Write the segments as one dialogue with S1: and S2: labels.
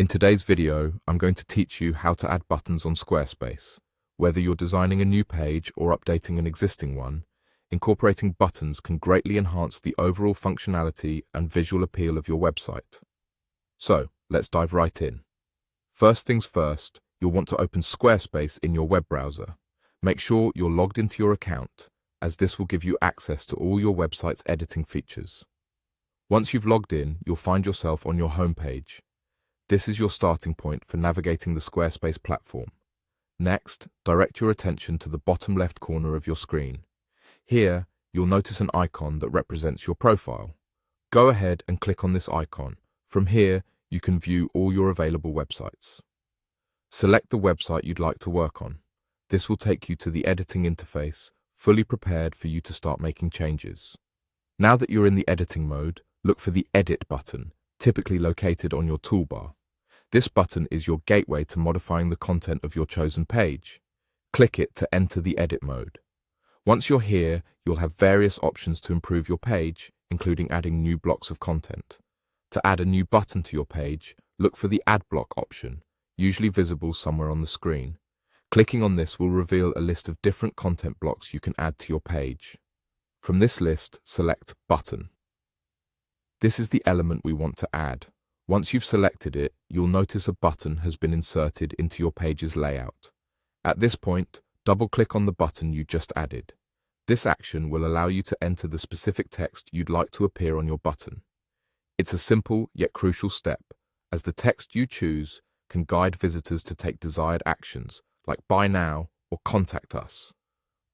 S1: In today's video, I'm going to teach you how to add buttons on Squarespace. Whether you're designing a new page or updating an existing one, incorporating buttons can greatly enhance the overall functionality and visual appeal of your website. So, let's dive right in. First things first, you'll want to open Squarespace in your web browser. Make sure you're logged into your account, as this will give you access to all your website's editing features. Once you've logged in, you'll find yourself on your home page. This is your starting point for navigating the Squarespace platform. Next, direct your attention to the bottom left corner of your screen. Here, you'll notice an icon that represents your profile. Go ahead and click on this icon. From here, you can view all your available websites. Select the website you'd like to work on. This will take you to the editing interface, fully prepared for you to start making changes. Now that you're in the editing mode, look for the Edit button, typically located on your toolbar. This button is your gateway to modifying the content of your chosen page. Click it to enter the edit mode. Once you're here, you'll have various options to improve your page, including adding new blocks of content. To add a new button to your page, look for the Add Block option, usually visible somewhere on the screen. Clicking on this will reveal a list of different content blocks you can add to your page. From this list, select Button. This is the element we want to add. Once you've selected it, you'll notice a button has been inserted into your page's layout. At this point, double-click on the button you just added. This action will allow you to enter the specific text you'd like to appear on your button. It's a simple yet crucial step, as the text you choose can guide visitors to take desired actions, like buy now or contact us.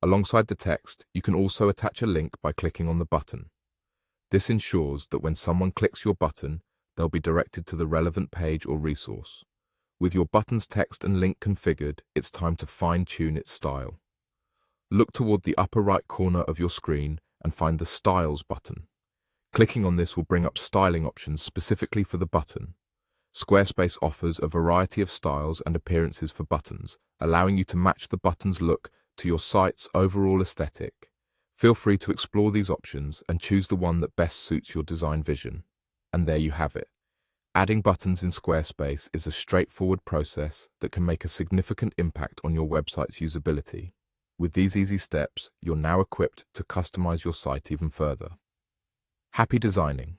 S1: Alongside the text, you can also attach a link by clicking on the button. This ensures that when someone clicks your button, they'll be directed to the relevant page or resource. With your button's text and link configured, it's time to fine-tune its style. Look toward the upper right corner of your screen and find the Styles button. Clicking on this will bring up styling options specifically for the button. Squarespace offers a variety of styles and appearances for buttons, allowing you to match the button's look to your site's overall aesthetic. Feel free to explore these options and choose the one that best suits your design vision. And there you have it. Adding buttons in Squarespace is a straightforward process that can make a significant impact on your website's usability. With these easy steps, you're now equipped to customize your site even further. Happy designing!